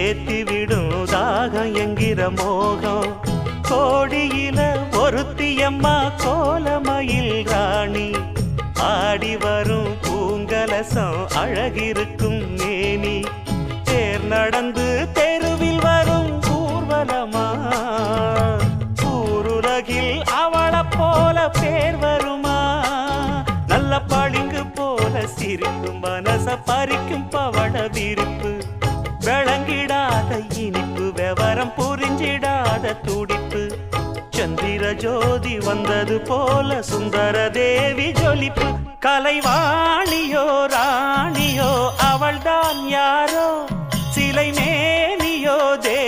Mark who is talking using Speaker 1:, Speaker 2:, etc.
Speaker 1: ஏத்தி விடும் தாகம் என்கிற மோகம். கோடியில ஒருத்தியம்மா கோலமயில் ராணி, ஆடி வரும் பூங்கலசம் அழகிருக்கும் மேனி. தேர் நடந்து தெருவில் வரும் ஊர்வலமா, ஊருலகில் அவளை போல பேர் வருமா? நல்ல பளிங்கு போல சிரிக்கும் மனச பறிக்கும் பவள விரிப்பு, விளங்கிடாத இனிப்பு விவரம் புரிஞ்சிடாத துடிப்பு. சந்திர ஜோதி வந்தது போல சுந்தர தேவி ஜொலிப்பு. கலைவாணியோ ராணியோ அவள்தான் யாரோ, சிலை மேனியோ தே